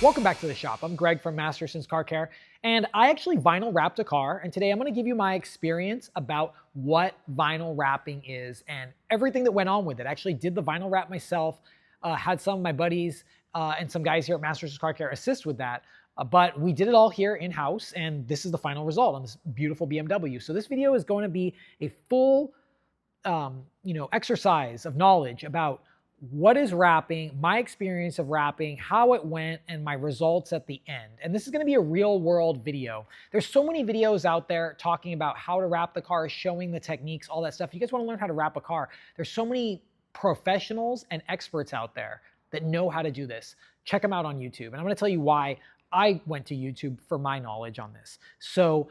Welcome back to the shop. I'm Greg from Masterson's Car Care, and I actually vinyl wrapped a car, and today I'm going to give you my experience about what vinyl wrapping is and everything that went on with it. I actually did the vinyl wrap myself, had some of my buddies and some guys here at Masterson's Car Care assist with that, but we did it all here in-house, and this is the final result on this beautiful BMW. So this video is going to be a full exercise of knowledge about what is wrapping, my experience of wrapping, how it went, and my results at the end. And this is going to be a real world video. There's so many videos out there talking about how to wrap the car, showing the techniques, all that stuff. If you guys want to learn how to wrap a car, there's so many professionals and experts out there that know how to do this. Check them out on YouTube. And I'm going to tell you why I went to YouTube for my knowledge on this. So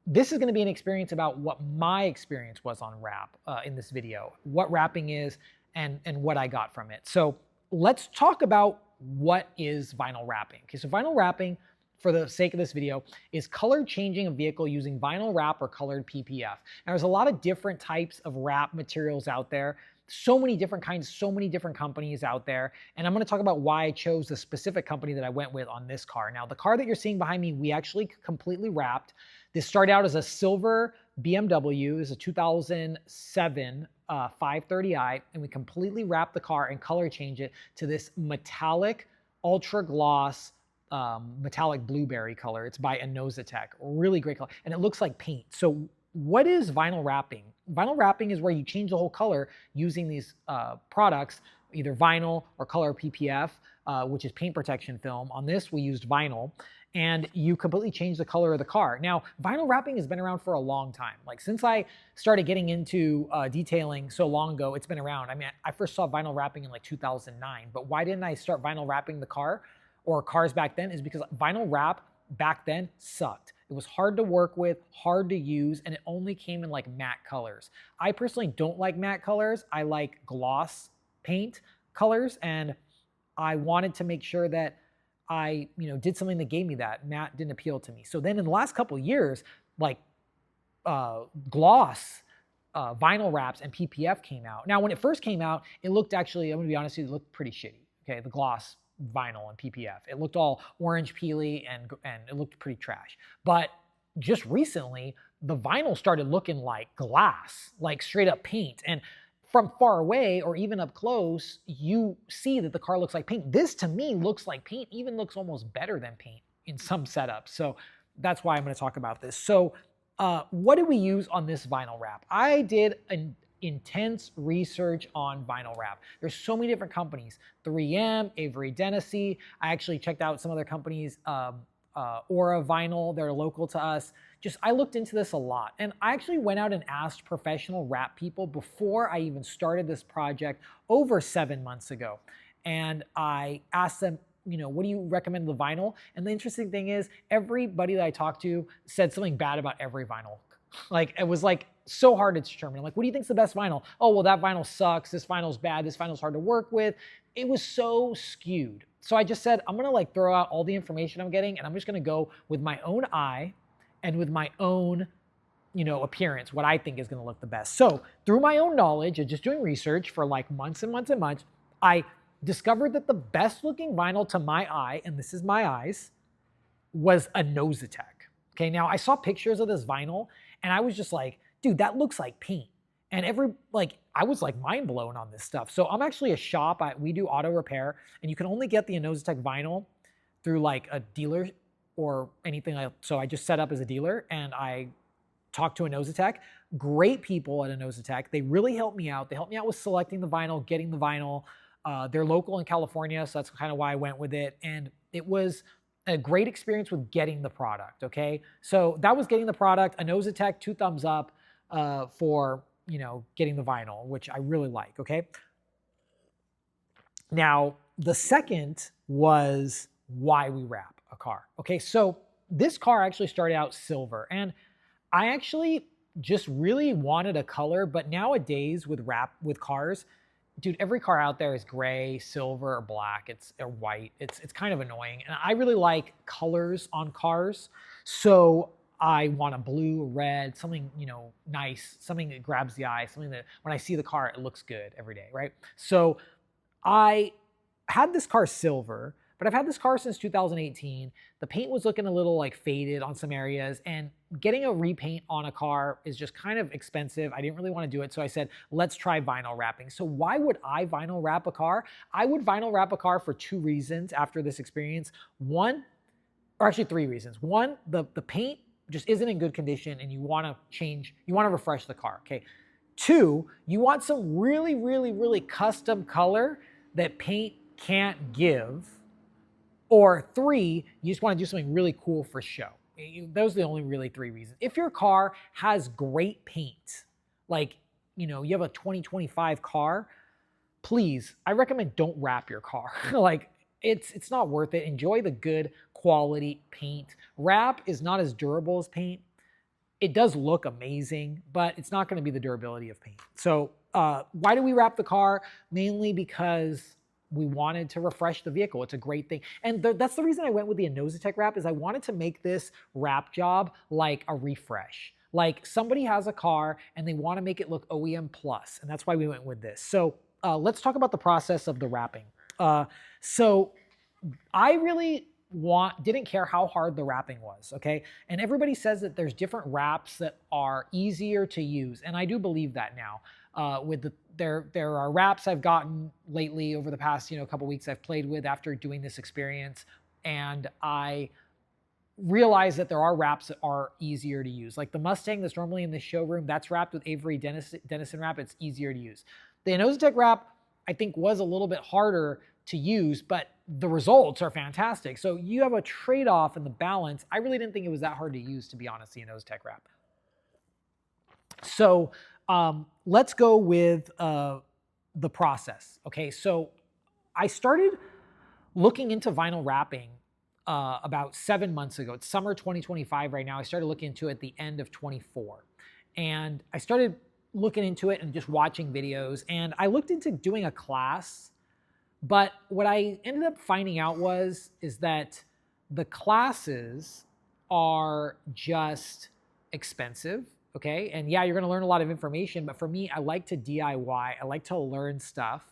this is going to be an experience about what my experience was on wrap in this video, what wrapping is, and what I got from it. So let's talk about what is vinyl wrapping. Okay, so vinyl wrapping, for the sake of this video, is color changing a vehicle using vinyl wrap or colored PPF. Now, there's a lot of different types of wrap materials out there, so many different kinds, so many different companies out there, and I'm going to talk about why I chose the specific company that I went with on this car. Now, the car that you're seeing behind me, we actually completely wrapped. This started out as a silver BMW, is a 2007 530i, and we completely wrapped the car and color changed it to this metallic, ultra gloss, metallic blueberry color. It's by Inozatec, really great color, and it looks like paint. So what is vinyl wrapping? Vinyl wrapping is where you change the whole color using these products, either vinyl or color PPF, which is paint protection film. On this, we used vinyl, and you completely change the color of the car. Now, vinyl wrapping has been around for a long time. Like, since I started getting into detailing so long ago, it's been around. I mean, I first saw vinyl wrapping in like 2009, but why didn't I start vinyl wrapping the car or cars back then? Is because vinyl wrap back then sucked. It was hard to work with, hard to use, and it only came in like matte colors. I personally don't like matte colors. I like gloss paint colors, and I wanted to make sure that I did something that gave me that. Matte didn't appeal to me. So then in the last couple of years, like gloss vinyl wraps and PPF came out. Now, when it first came out, it looked actually, I'm gonna be honest with you, it looked pretty shitty. Okay, the gloss vinyl and PPF. It looked all orange peely and it looked pretty trash. But just recently, the vinyl started looking like glass, like straight up paint. And from far away or even up close, you see that the car looks like paint. This to me looks like paint, even looks almost better than paint in some setups. So that's why I'm going to talk about this. So what did we use on this vinyl wrap? I did an intense research on vinyl wrap. There's so many different companies, 3M, Avery Dennessy. I actually checked out some other companies, Aura Vinyl, they're local to us. I looked into this a lot, and I actually went out and asked professional wrap people before I even started this project over 7 months ago. And I asked them, what do you recommend the vinyl? And the interesting thing is, everybody that I talked to said something bad about every vinyl. Like, it was like so hard to determine. Like, what do you think's the best vinyl? Oh, well, that vinyl sucks. This vinyl's bad. This vinyl's hard to work with. It was so skewed. So I just said, I'm going to like throw out all the information I'm getting, and I'm just going to go with my own eye and with my own, appearance, what I think is going to look the best. So through my own knowledge and just doing research for like months and months and months, I discovered that the best looking vinyl to my eye, and this is my eyes, was a Inozatec. Okay, now I saw pictures of this vinyl, and I was just like, dude, that looks like paint. And I was like mind blown on this stuff. So I'm actually a shop. We do auto repair, and you can only get the Inozatec vinyl through like a dealer or anything like. So I just set up as a dealer, and I talked to Inozatec. Great people at Inozatec. They really helped me out. They helped me out with selecting the vinyl, getting the vinyl. They're local in California, so that's kind of why I went with it. And it was a great experience with getting the product. Okay, so that was getting the product. Inozatec, 2 thumbs up for getting the vinyl, which I really like. Okay. Now, the second was why we wrap a car. Okay, so this car actually started out silver, and I actually just really wanted a color, but nowadays with cars, dude, every car out there is gray, silver, or black. Or white. It's kind of annoying, and I really like colors on cars. So I want a blue, red, something nice, something that grabs the eye, something that when I see the car, it looks good every day, right? So I had this car silver, but I've had this car since 2018. The paint was looking a little like faded on some areas, and getting a repaint on a car is just kind of expensive. I didn't really want to do it. So I said, let's try vinyl wrapping. So why would I vinyl wrap a car? I would vinyl wrap a car for 2 reasons after this experience. One, or actually 3 reasons. One, the paint just isn't in good condition and you want to refresh the car, okay? 2, you want some really, really, really custom color that paint can't give. Or 3, you just want to do something really cool for show. Those are the only really 3 reasons. If your car has great paint, like, you have a 2025 car, please, I recommend don't wrap your car. Like, it's not worth it. Enjoy the good quality paint. Wrap is not as durable as paint. It does look amazing, but it's not going to be the durability of paint. So why do we wrap the car? Mainly because we wanted to refresh the vehicle. It's a great thing. And that's the reason I went with the Inositech wrap, is I wanted to make this wrap job like a refresh. Like somebody has a car and they want to make it look OEM plus, and that's why we went with this. So let's talk about the process of the wrapping. So I really didn't care how hard the wrapping was, okay? And everybody says that there's different wraps that are easier to use, and I do believe that now. There are wraps I've gotten lately over the past couple weeks I've played with after doing this experience, and I realize that there are wraps that are easier to use. Like the Mustang that's normally in the showroom, that's wrapped with Avery Dennison wrap. It's easier to use. The Inositech wrap, I think, was a little bit harder to use, but the results are fantastic. So you have a trade-off in the balance. I really didn't think it was that hard to use, to be honest, the Inositech wrap. So let's go with the process. Okay, so I started looking into vinyl wrapping about 7 months ago. It's summer 2025 right now. I started looking into it at the end of 24. And I started looking into it and just watching videos. And I looked into doing a class, but what I ended up finding out is that the classes are just expensive. Okay, and yeah, you're gonna learn a lot of information, but for me, I like to DIY. I like to learn stuff.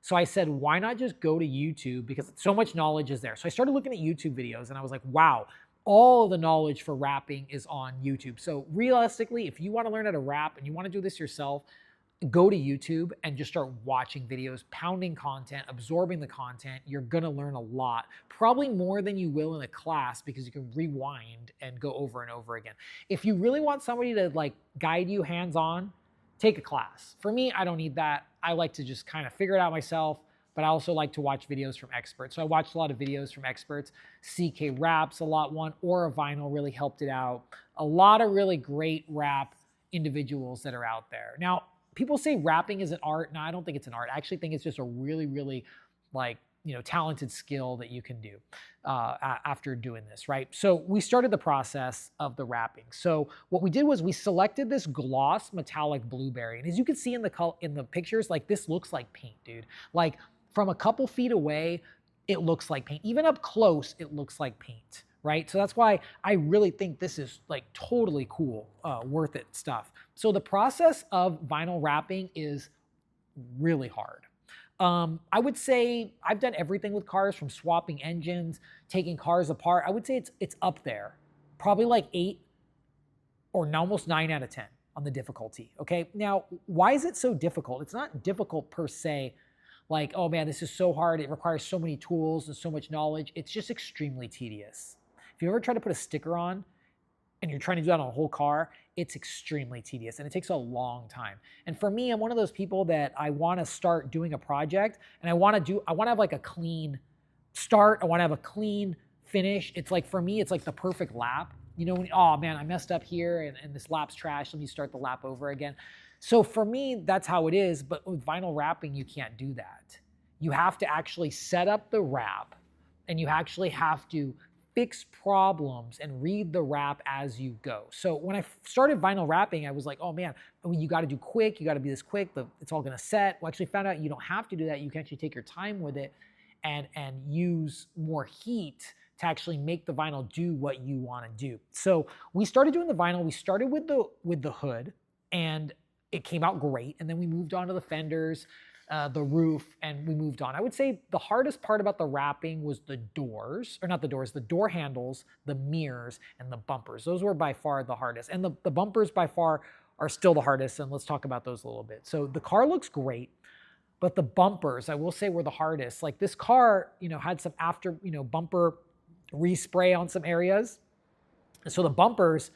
So I said, why not just go to YouTube, because so much knowledge is there. So I started looking at YouTube videos and I was like, wow, all of the knowledge for wrapping is on YouTube. So realistically, if you wanna learn how to wrap and you wanna do this yourself, go to YouTube and just start watching videos, pounding content, absorbing the content. You're gonna learn a lot, probably more than you will in a class, because you can rewind and go over and over again. If you really want somebody to like guide you hands-on, take a class. For me, I don't need that. I like to just kind of figure it out myself, but I also like to watch videos from experts. So I watched a lot of videos from experts. CK Wraps a lot one, Aura Vinyl really helped it out. A lot of really great wrap individuals that are out there. Now, people say wrapping is an art. No, I don't think it's an art. I actually think it's just a really, really talented skill that you can do after doing this, right? So we started the process of the wrapping. So what we did was we selected this gloss metallic blueberry. And as you can see in the pictures, like this looks like paint, dude. Like from a couple feet away, it looks like paint. Even up close, it looks like paint, right? So that's why I really think this is like totally cool, worth it stuff. So the process of vinyl wrapping is really hard. I would say I've done everything with cars, from swapping engines, taking cars apart. I would say it's up there, probably like 8 or almost 9 out of 10 on the difficulty, okay? Now, why is it so difficult? It's not difficult per se, like, oh man, this is so hard, it requires so many tools and so much knowledge. It's just extremely tedious. If you ever try to put a sticker on and you're trying to do that on a whole car, it's extremely tedious and it takes a long time. And for me, I'm one of those people that I want to start doing a project and I want to have like a clean start. I want to have a clean finish. It's like, for me, it's like the perfect lap. Oh man, I messed up here and this lap's trash. Let me start the lap over again. So for me, that's how it is. But with vinyl wrapping, you can't do that. You have to actually set up the wrap and you actually have to fix problems and read the wrap as you go. So when I started vinyl wrapping, I was like, oh man, you got to do quick. You got to be this quick. It's all going to set. Well, actually found out you don't have to do that. You can actually take your time with it and use more heat to actually make the vinyl do what you want to do. So we started doing the vinyl. We started with the hood and it came out great. And then we moved on to the fenders. the roof, and we moved on. I would say the hardest part about the wrapping was the doors, or not the doors, the door handles, the mirrors, and the bumpers. Those were by far the hardest. And the bumpers by far are still the hardest, and let's talk about those a little bit. So the car looks great, but the bumpers, I will say, were the hardest. Like this car, had some after, bumper respray on some areas. And so the bumpers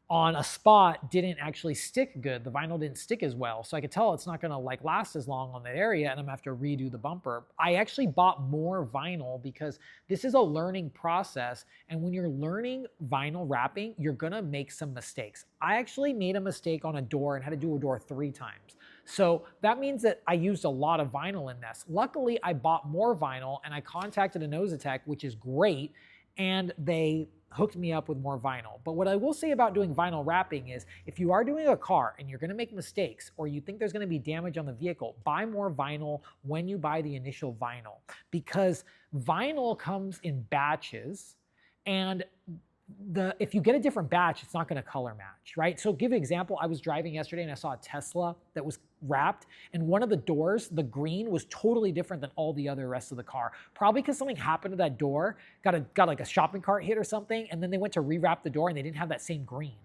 on a spot didn't actually stick good. The vinyl didn't stick as well. So I could tell it's not gonna like last as long on that area, and I'm gonna have to redo the bumper. I actually bought more vinyl because this is a learning process. And when you're learning vinyl wrapping, you're gonna make some mistakes. I actually made a mistake on a door and had to do a door 3 times. So that means that I used a lot of vinyl in this. Luckily, I bought more vinyl and I contacted a Nosatech, which is great, and they hooked me up with more vinyl. But what I will say about doing vinyl wrapping is if you are doing a car and you're gonna make mistakes or you think there's gonna be damage on the vehicle, buy more vinyl when you buy the initial vinyl, because vinyl comes in batches, and if you get a different batch, it's not gonna color match, right? So give an example, I was driving yesterday and I saw a Tesla that was wrapped, and one of the doors, the green, was totally different than all the other rest of the car. Probably because something happened to that door, got like a shopping cart hit or something, and then they went to rewrap the door and they didn't have that same green.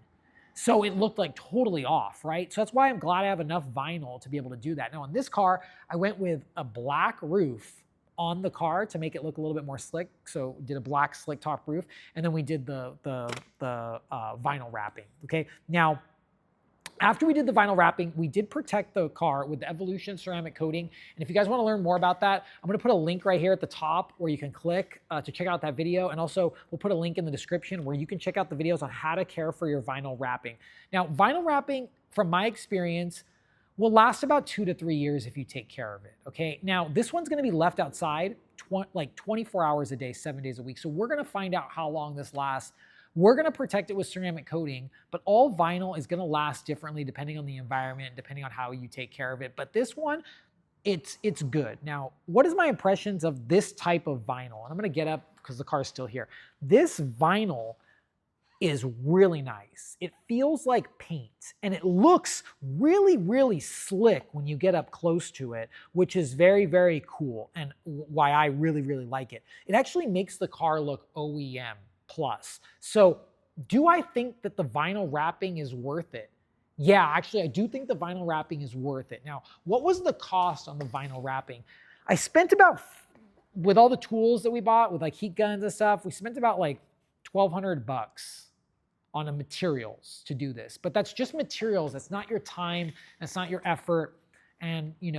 So it looked like totally off, right? So that's why I'm glad I have enough vinyl to be able to do that. Now on this car, I went with a black roof on the car to make it look a little bit more slick. So did a black slick top roof, and then we did the vinyl wrapping, okay? Now, after we did the vinyl wrapping, we did protect the car with the Evolution ceramic coating. And if you guys wanna learn more about that, I'm gonna put a link right here at the top where you can click to check out that video. And also we'll put a link in the description where you can check out the videos on how to care for your vinyl wrapping. Now, vinyl wrapping, from my experience, will last about 2 to 3 years if you take care of it, okay? Now, this one's gonna be left outside like 24 hours a day, 7 days a week. So we're gonna find out how long this lasts. We're gonna protect it with ceramic coating, but all vinyl is gonna last differently depending on the environment, depending on how you take care of it. But this one, it's good. Now, what is my impressions of this type of vinyl? And I'm gonna get up because the car is still here. This vinyl is really nice. It feels like paint, and it looks really, really slick when you get up close to it, which is very, very cool, and why I really, really like it. It actually makes the car look OEM plus. So do I think that the vinyl wrapping is worth it? Yeah, actually, I do think the vinyl wrapping is worth it. Now, what was the cost on the vinyl wrapping? I spent about, with all the tools that we bought, with like heat guns and stuff, we spent about like $1,200 on the materials to do this. But that's just materials. That's not your time. That's not your effort. And you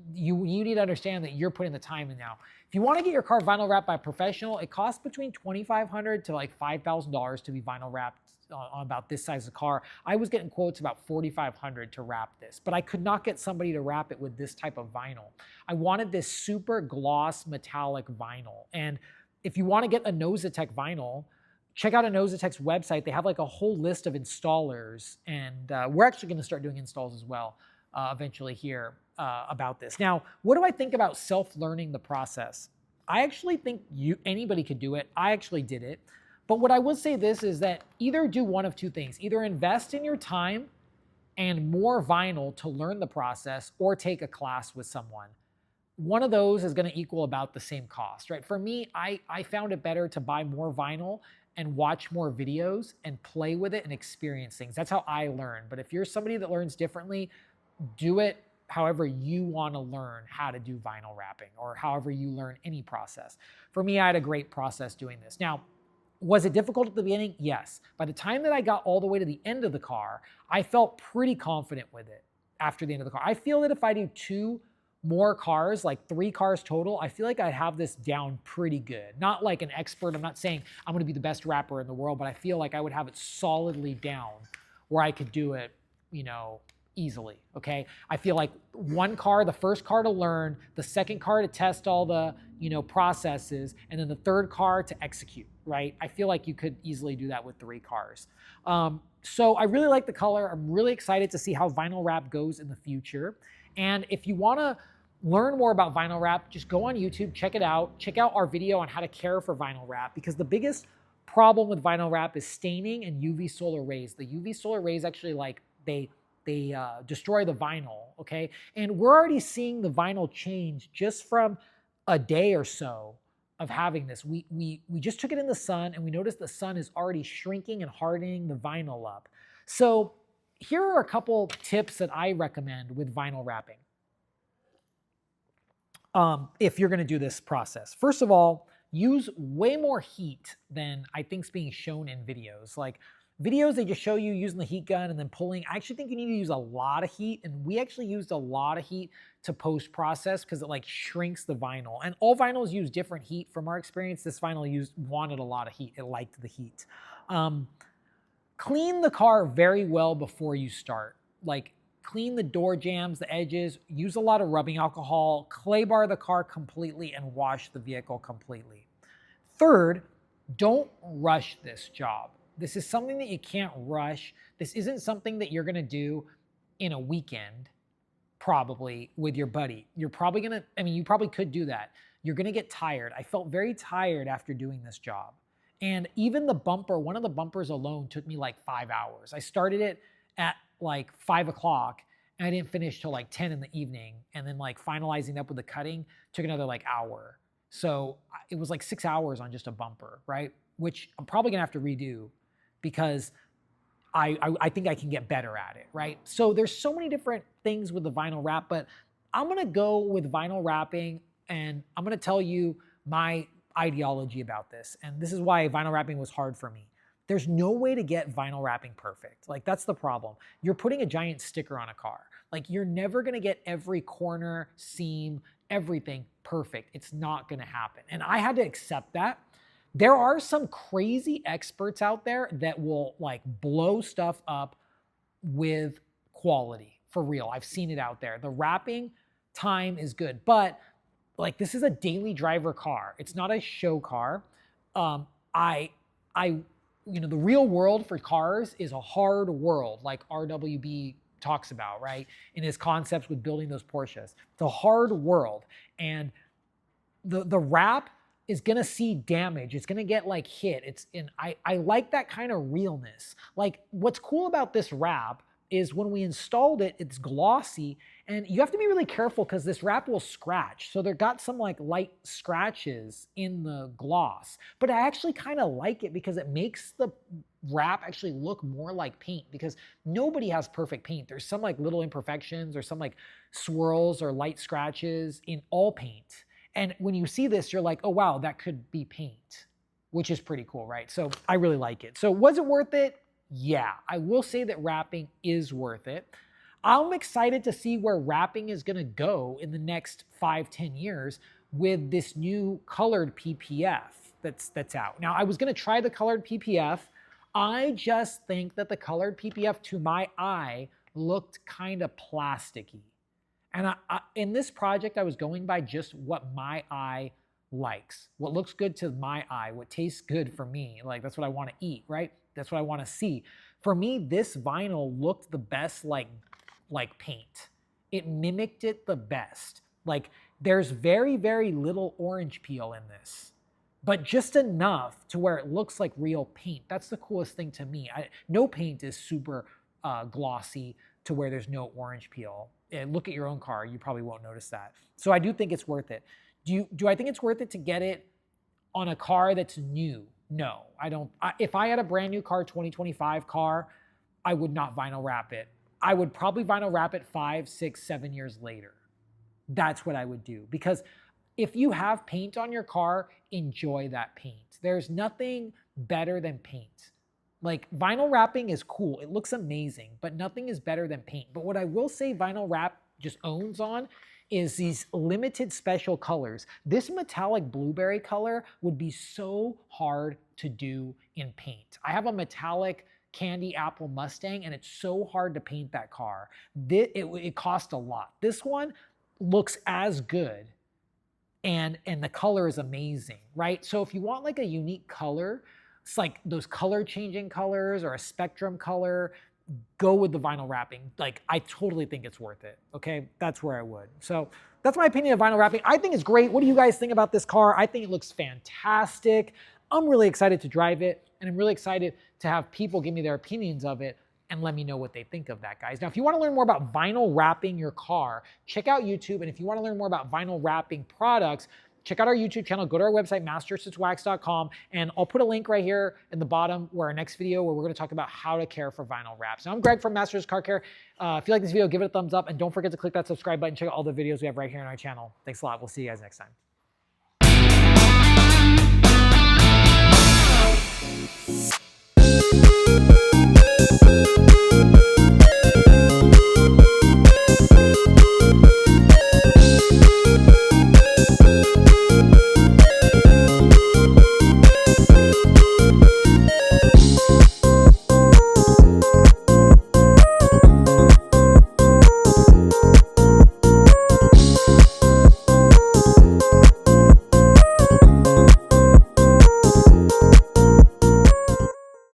need to understand that you're putting the time in now. If you want to get your car vinyl wrapped by a professional, it costs between $2,500 to like $5,000 to be vinyl wrapped on about this size of car. I was getting quotes about $4,500 to wrap this, but I could not get somebody to wrap it with this type of vinyl. I wanted this super gloss metallic vinyl. And if you want to get a Nosatech vinyl, check out a Nosatech's website. They have like a whole list of installers, and we're actually going to start doing installs as well eventually here about this. Now, what do I think about self-learning the process? I actually think anybody could do it. I actually did it. But what I will say this is that either do one of two things. Either invest in your time and more vinyl to learn the process, or take a class with someone. One of those is going to equal about the same cost, right? For me, I found it better to buy more vinyl and watch more videos and play with it and experience things. That's how I learn. But if you're somebody that learns differently, do it however you want to learn how to do vinyl wrapping, or however you learn any process. For me, I had a great process doing this. Now, was it difficult at the beginning? Yes. By the time that I got all the way to the end of the car, I felt pretty confident with it after the end of the car. I feel that if I do 2 more cars, like 3 cars total, I feel like I have this down pretty good. Not like an expert. I'm not saying I'm going to be the best rapper in the world, but I feel like I would have it solidly down where I could do it, easily, okay? I feel like 1 car, the first car to learn, the second car to test all the, processes, and then the 3rd car to execute, right? I feel like you could easily do that with 3 cars. So I really like the color. I'm really excited to see how vinyl wrap goes in the future. And if you want to learn more about vinyl wrap, just go on YouTube, check it out. Check out our video on how to care for vinyl wrap, because the biggest problem with vinyl wrap is staining and UV solar rays. The UV solar rays actually destroy the vinyl, okay? And we're already seeing the vinyl change just from a day or so of having this. We just took it in the sun and we noticed the sun is already shrinking and hardening the vinyl up. So here are a couple tips that I recommend with vinyl wrapping. If you're gonna do this process. First of all, use way more heat than I think is being shown in videos. Like videos, they just show you using the heat gun and then pulling. I actually think you need to use a lot of heat, and we actually used a lot of heat to post-process because it like shrinks the vinyl. And all vinyls use different heat. From our experience, this vinyl wanted a lot of heat. It liked the heat. Clean the car very well before you start. Like clean the door jambs, the edges, use a lot of rubbing alcohol, clay bar the car completely, and wash the vehicle completely. Third, don't rush this job. This is something that you can't rush. This isn't something that you're gonna do in a weekend, probably with your buddy. You're probably gonna, I mean, you probably could do that. You're gonna get tired. I felt very tired after doing this job. And even the bumper, one of the bumpers alone took me like 5 hours. I started it at like 5 o'clock and I didn't finish till like 10 in the evening. And then like finalizing up with the cutting took another like hour. So it was like 6 hours on just a bumper, right? Which I'm probably gonna have to redo because I think I can get better at it, right? So there's so many different things with the vinyl wrap, but I'm gonna go with vinyl wrapping and I'm gonna tell you my ideology about this. And this is why vinyl wrapping was hard for me. There's no way to get vinyl wrapping perfect. Like that's the problem. You're putting a giant sticker on a car. Like you're never gonna get every corner, seam, everything perfect. It's not gonna happen. And I had to accept that. There are some crazy experts out there that will like blow stuff up with quality, for real. I've seen it out there. The wrapping time is good, but like this is a daily driver car. It's not a show car. You know, the real world for cars is a hard world, like RWB talks about, right? In his concepts with building those Porsches. It's a hard world. And the wrap is gonna see damage. It's gonna get like hit. I like that kind of realness. Like what's cool about this wrap is when we installed it, it's glossy and you have to be really careful because this wrap will scratch. So there got some like light scratches in the gloss, but I actually kind of like it because it makes the wrap actually look more like paint because nobody has perfect paint. There's some like little imperfections or some like swirls or light scratches in all paint. And when you see this, you're like, oh wow, that could be paint, which is pretty cool, right? So I really like it. So was it worth it? Yeah, I will say that wrapping is worth it. I'm excited to see where wrapping is gonna go in the next 5-10 years with this new colored PPF that's out. Now, I was gonna try the colored PPF. I just think that the colored PPF to my eye looked kind of plasticky. And in this project, I was going by just what my eye likes, what looks good to my eye, what tastes good for me. Like that's what I want to eat, right? That's what I want to see. For me, this vinyl looked the best like paint. It mimicked it the best. Like there's very, very little orange peel in this, but just enough to where it looks like real paint. That's the coolest thing to me. No paint is super glossy to where there's no orange peel. And look at your own car, you probably won't notice that. So I do think it's worth it. Do I think it's worth it to get it on a car that's new? No, I don't. If I had a brand new car, 2025 car, I would not vinyl wrap it. I would probably vinyl wrap it 5, 6, 7 years later. That's what I would do. Because if you have paint on your car, enjoy that paint. There's nothing better than paint. Like vinyl wrapping is cool. It looks amazing, but nothing is better than paint. But what I will say vinyl wrap just owns on is these limited special colors. This metallic blueberry color would be so hard to do in paint. I have a metallic candy apple Mustang and it's so hard to paint that car. It cost a lot. This one looks as good and the color is amazing, right? So if you want like a unique color, it's like those color changing colors or a spectrum color, go with the vinyl wrapping. Like I totally think it's worth it, okay? That's where I would. So that's my opinion of vinyl wrapping. I think it's great. What do you guys think about this car? I think it looks fantastic. I'm really excited to drive it and I'm really excited to have people give me their opinions of it. and let me know what they think of that, guys. Now, if you want to learn more about vinyl wrapping your car, check out YouTube. And if you want to learn more about vinyl wrapping products, check out our YouTube channel, go to our website, mastersonswax.com, and I'll put a link right here in the bottom where our next video where we're going to talk about how to care for vinyl wraps. Now, I'm Greg from Masters Car Care. If you like this video, give it a thumbs up, and don't forget to click that subscribe button. Check out all the videos we have right here on our channel. Thanks a lot. We'll see you guys next time.